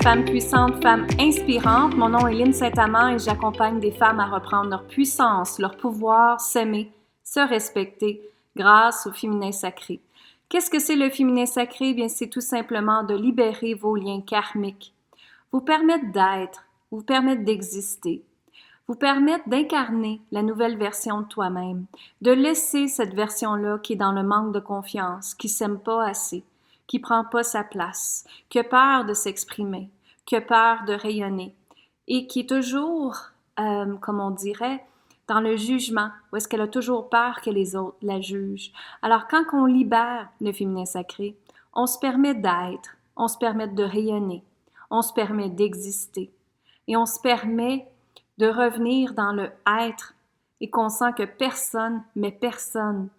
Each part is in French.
Femmes puissantes, femmes inspirantes. Mon nom est Lynne Saint-Amand et j'accompagne des femmes à reprendre leur puissance, leur pouvoir, s'aimer, se respecter grâce au féminin sacré. Qu'est-ce que c'est le féminin sacré? Bien, c'est tout simplement de libérer vos liens karmiques, vous permettre d'être, vous permettre d'exister, vous permettre d'incarner la nouvelle version de toi-même, de laisser cette version-là qui est dans le manque de confiance, qui s'aime pas assez, qui prend pas sa place, qui a peur de s'exprimer, qui a peur de rayonner et qui est toujours, comme on dirait, dans le jugement, où est-ce qu'elle a toujours peur que les autres la jugent. Alors quand on libère le féminin sacré, on se permet d'être, on se permet de rayonner, on se permet d'exister et on se permet de revenir dans le être et qu'on sent que personne, mais personne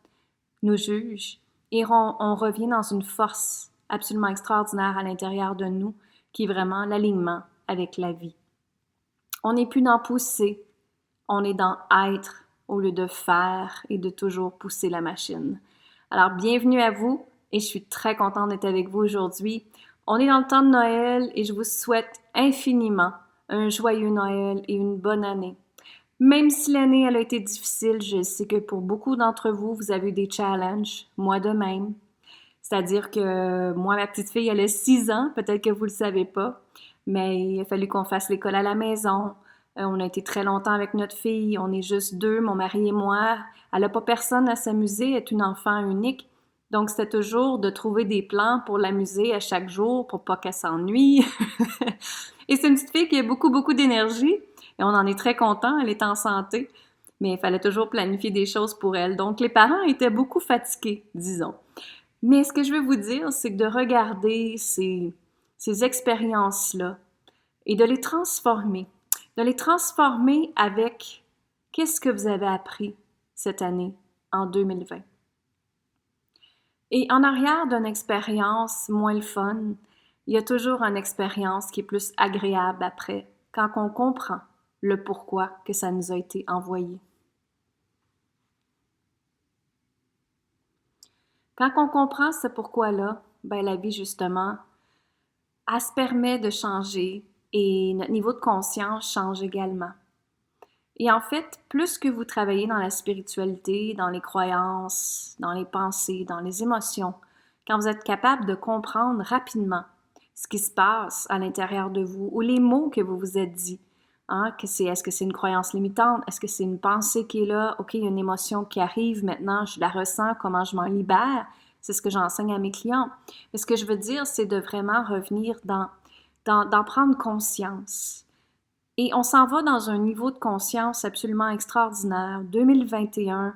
nous juge et on revient dans une force absolument extraordinaire à l'intérieur de nous qui est vraiment l'alignement avec la vie. On n'est plus dans pousser, on est dans être au lieu de faire et de toujours pousser la machine. Alors, bienvenue à vous et je suis très contente d'être avec vous aujourd'hui. On est dans le temps de Noël et je vous souhaite infiniment un joyeux Noël et une bonne année. Même si l'année elle a été difficile, je sais que pour beaucoup d'entre vous, vous avez eu des challenges, moi de même. C'est-à-dire que moi, ma petite fille, elle a 6 ans, peut-être que vous ne le savez pas, mais il a fallu qu'on fasse l'école à la maison. On a été très longtemps avec notre fille, on est juste 2, mon mari et moi. Elle n'a pas personne à s'amuser, elle est une enfant unique. Donc, c'était toujours de trouver des plans pour l'amuser à chaque jour pour pas qu'elle s'ennuie. Et c'est une petite fille qui a beaucoup, beaucoup d'énergie et on en est très content, elle est en santé, mais il fallait toujours planifier des choses pour elle. Donc, les parents étaient beaucoup fatigués, disons. Mais ce que je veux vous dire, c'est que de regarder ces expériences-là et de les transformer avec qu'est-ce que vous avez appris cette année, en 2020. Et en arrière d'une expérience moins le fun, il y a toujours une expérience qui est plus agréable après, quand on comprend le pourquoi que ça nous a été envoyé. Quand on comprend ce pourquoi-là, ben la vie, justement, elle se permet de changer et notre niveau de conscience change également. Et en fait, plus que vous travaillez dans la spiritualité, dans les croyances, dans les pensées, dans les émotions, quand vous êtes capable de comprendre rapidement ce qui se passe à l'intérieur de vous ou les mots que vous vous êtes dit, est-ce que c'est une croyance limitante? Est-ce que c'est une pensée qui est là? OK, il y a une émotion qui arrive maintenant, je la ressens, comment je m'en libère? C'est ce que j'enseigne à mes clients. Mais ce que je veux dire, c'est de vraiment revenir d'en prendre conscience. Et on s'en va dans un niveau de conscience absolument extraordinaire. 2021,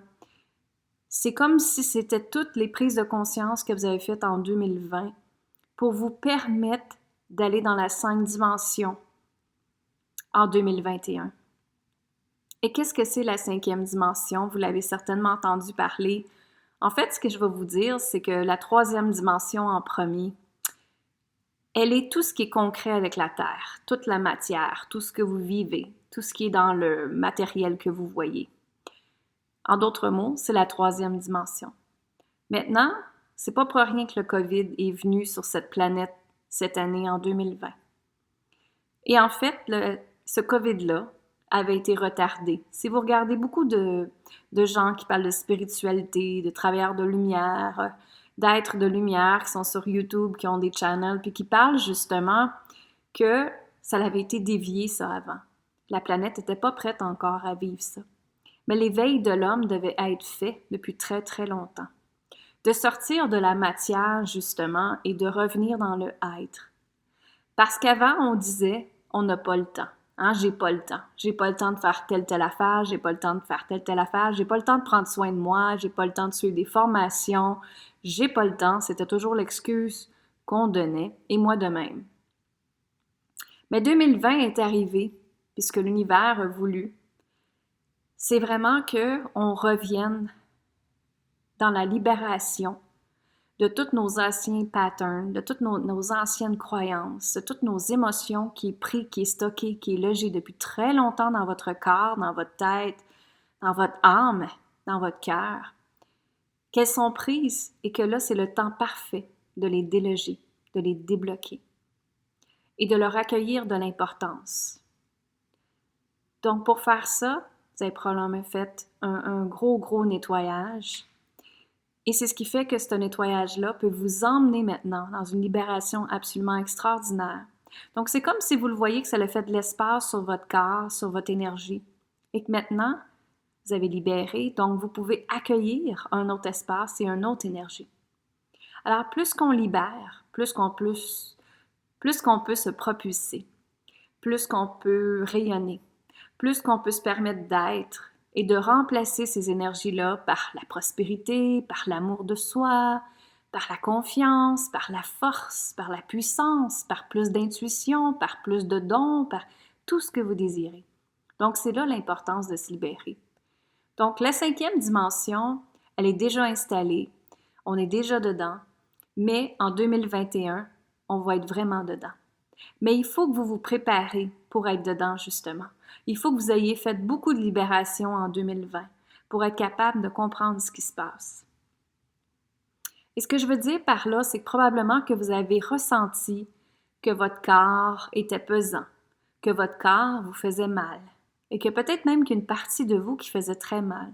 c'est comme si c'était toutes les prises de conscience que vous avez faites en 2020 pour vous permettre d'aller dans la 5 dimension en 2021. Et qu'est-ce que c'est la 5e dimension? Vous l'avez certainement entendu parler. En fait, ce que je vais vous dire, c'est que la 3e dimension en premier, elle est tout ce qui est concret avec la Terre, toute la matière, tout ce que vous vivez, tout ce qui est dans le matériel que vous voyez. En d'autres mots, c'est la 3e dimension. Maintenant, c'est pas pour rien que le COVID est venu sur cette planète cette année en 2020. Et en fait, ce COVID-là avait été retardé. Si vous regardez beaucoup de gens qui parlent de spiritualité, de travailleurs de lumière, d'êtres de lumière qui sont sur YouTube, qui ont des channels, puis qui parlent justement que ça avait été dévié ça avant. La planète n'était pas prête encore à vivre ça. Mais l'éveil de l'homme devait être fait depuis très, très longtemps. De sortir de la matière, justement, et de revenir dans le être. Parce qu'avant, on disait, on n'a pas le temps. J'ai pas le temps. J'ai pas le temps de faire telle affaire, j'ai pas le temps de faire telle affaire, j'ai pas le temps de prendre soin de moi, j'ai pas le temps de suivre des formations, j'ai pas le temps. C'était toujours l'excuse qu'on donnait, et moi de même. Mais 2020 est arrivé, puisque l'univers a voulu. C'est vraiment qu'on revienne dans la libération de tous nos anciens patterns, de toutes nos anciennes croyances, de toutes nos émotions qui est pris, qui est stocké, qui est logé depuis très longtemps dans votre corps, dans votre tête, dans votre âme, dans votre cœur, qu'elles sont prises et que là, c'est le temps parfait de les déloger, de les débloquer. et de leur accueillir de l'importance. Donc, pour faire ça, vous avez probablement fait un gros nettoyage. Et c'est ce qui fait que ce nettoyage-là peut vous emmener maintenant dans une libération absolument extraordinaire. Donc, c'est comme si vous le voyez que ça a fait de l'espace sur votre corps, sur votre énergie. Et que maintenant, vous avez libéré, donc vous pouvez accueillir un autre espace et une autre énergie. Alors, plus qu'on libère, plus qu'on peut se propulser, plus qu'on peut rayonner, plus qu'on peut se permettre d'être et de remplacer ces énergies-là par la prospérité, par l'amour de soi, par la confiance, par la force, par la puissance, par plus d'intuition, par plus de dons, par tout ce que vous désirez. Donc, c'est là l'importance de se libérer. Donc, la 5e dimension, elle est déjà installée, on est déjà dedans, mais en 2021, on va être vraiment dedans. Mais il faut que vous vous préparez pour être dedans, justement. Il faut que vous ayez fait beaucoup de libération en 2020 pour être capable de comprendre ce qui se passe. Et ce que je veux dire par là, c'est que probablement que vous avez ressenti que votre corps était pesant, que votre corps vous faisait mal, et que peut-être même qu'une partie de vous qui faisait très mal.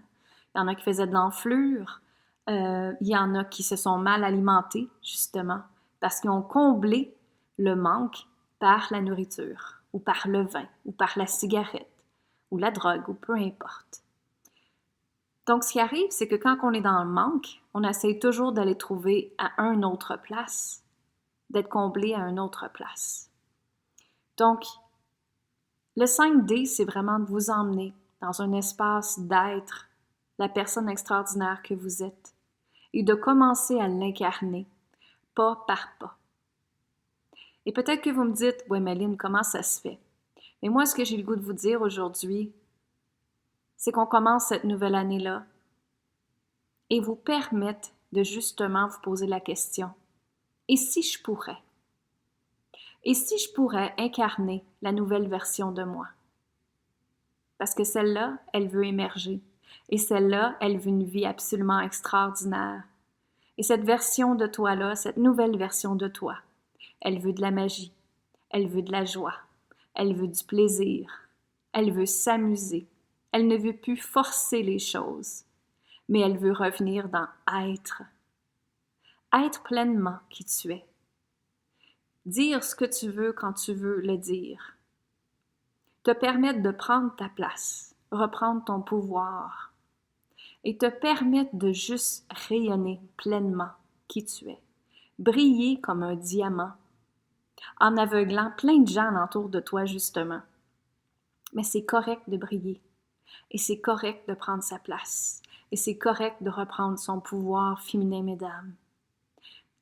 Il y en a qui faisaient de l'enflure, il y en a qui se sont mal alimentés, justement, parce qu'ils ont comblé le manque par la nourriture, ou par le vin, ou par la cigarette, ou la drogue, ou peu importe. Donc, ce qui arrive, c'est que quand on est dans le manque, on essaie toujours d'aller trouver à une autre place, d'être comblé à une autre place. Donc, le 5D, c'est vraiment de vous emmener dans un espace d'être la personne extraordinaire que vous êtes et de commencer à l'incarner, pas par pas. Et peut-être que vous me dites, « Ouais, Méline, comment ça se fait? » Mais moi, ce que j'ai le goût de vous dire aujourd'hui, c'est qu'on commence cette nouvelle année-là et vous permettre de justement vous poser la question, « Et si je pourrais? Et si je pourrais incarner la nouvelle version de moi? » Parce que celle-là, elle veut émerger. Et celle-là, elle veut une vie absolument extraordinaire. Et cette version de toi-là, cette nouvelle version de toi, elle veut de la magie, elle veut de la joie, elle veut du plaisir, elle veut s'amuser, elle ne veut plus forcer les choses, mais elle veut revenir dans être. Être pleinement qui tu es. Dire ce que tu veux quand tu veux le dire. Te permettre de prendre ta place, reprendre ton pouvoir et te permettre de juste rayonner pleinement qui tu es. Briller comme un diamant en aveuglant plein de gens autour de toi, justement. Mais c'est correct de briller. Et c'est correct de prendre sa place. Et c'est correct de reprendre son pouvoir féminin, mesdames.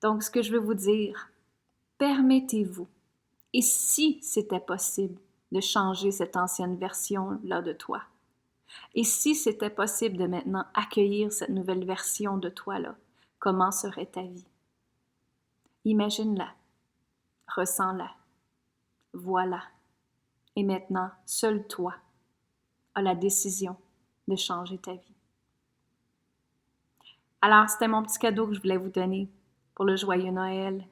Donc, ce que je veux vous dire, permettez-vous, et si c'était possible, de changer cette ancienne version-là de toi, et si c'était possible de maintenant accueillir cette nouvelle version de toi-là, comment serait ta vie? Imagine-la. Ressens-la, vois-la. Et maintenant, seul toi as la décision de changer ta vie. Alors, c'était mon petit cadeau que je voulais vous donner pour le joyeux Noël.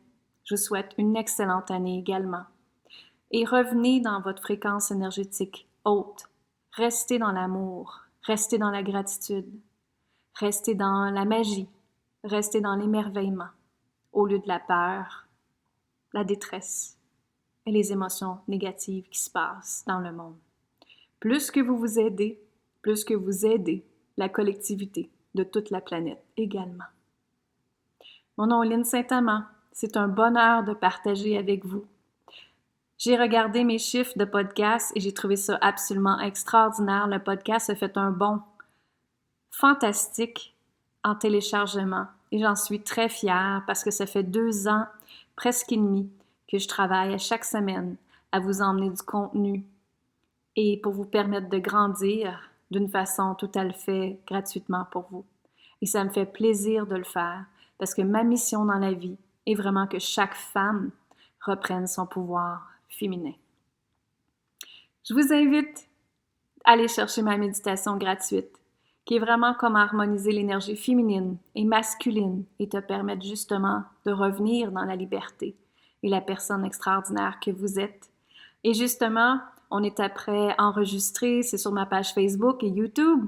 Je vous souhaite une excellente année également. Et revenez dans votre fréquence énergétique haute. Restez dans l'amour, restez dans la gratitude, restez dans la magie, restez dans l'émerveillement, au lieu de la peur, la détresse et les émotions négatives qui se passent dans le monde. Plus que vous vous aidez, plus que vous aidez la collectivité de toute la planète également. Mon nom est Lynne Saint-Amand. C'est un bonheur de partager avec vous. J'ai regardé mes chiffres de podcast et j'ai trouvé ça absolument extraordinaire. Le podcast a fait un bond fantastique en téléchargement et j'en suis très fière parce que ça fait 2 ans, presque et demi, que je travaille à chaque semaine à vous emmener du contenu et pour vous permettre de grandir d'une façon tout à fait gratuitement pour vous. Et ça me fait plaisir de le faire parce que ma mission dans la vie est vraiment que chaque femme reprenne son pouvoir féminin. Je vous invite à aller chercher ma méditation gratuite qui est vraiment comme harmoniser l'énergie féminine et masculine et te permettre justement de revenir dans la liberté et la personne extraordinaire que vous êtes. Et justement, on est après enregistré, c'est sur ma page Facebook et YouTube,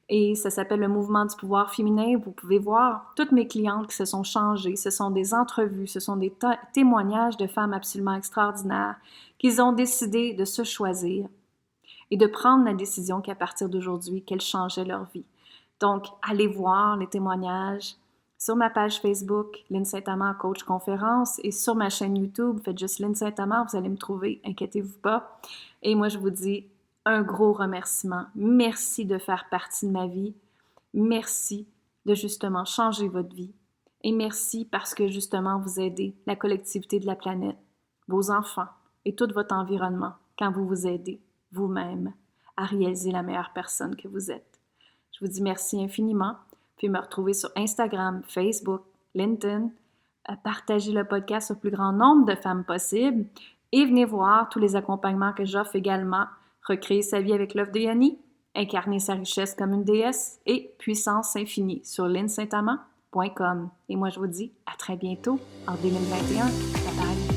et ça s'appelle le Mouvement du pouvoir féminin. Vous pouvez voir toutes mes clientes qui se sont changées. Ce sont des entrevues, ce sont des témoignages de femmes absolument extraordinaires qui ont décidé de se choisir et de prendre la décision qu'à partir d'aujourd'hui, qu'elles changeaient leur vie. Donc, allez voir les témoignages sur ma page Facebook, Lynne Saint-Amand, coach conférence, et sur ma chaîne YouTube, faites juste Lynne Saint-Amand, vous allez me trouver, inquiétez-vous pas. Et moi, je vous dis un gros remerciement. Merci de faire partie de ma vie. Merci de justement changer votre vie. Et merci parce que justement, vous aidez la collectivité de la planète, vos enfants et tout votre environnement quand vous vous aidez vous-même à réaliser la meilleure personne que vous êtes. Je vous dis merci infiniment. Puis me retrouver sur Instagram, Facebook, LinkedIn. Partagez le podcast au plus grand nombre de femmes possible. Et venez voir tous les accompagnements que j'offre également. Recréer sa vie avec l'œuvre de Yanni, incarner sa richesse comme une déesse et puissance infinie sur lynnesaintamand.com. Et moi, je vous dis à très bientôt en 2021. Bye bye!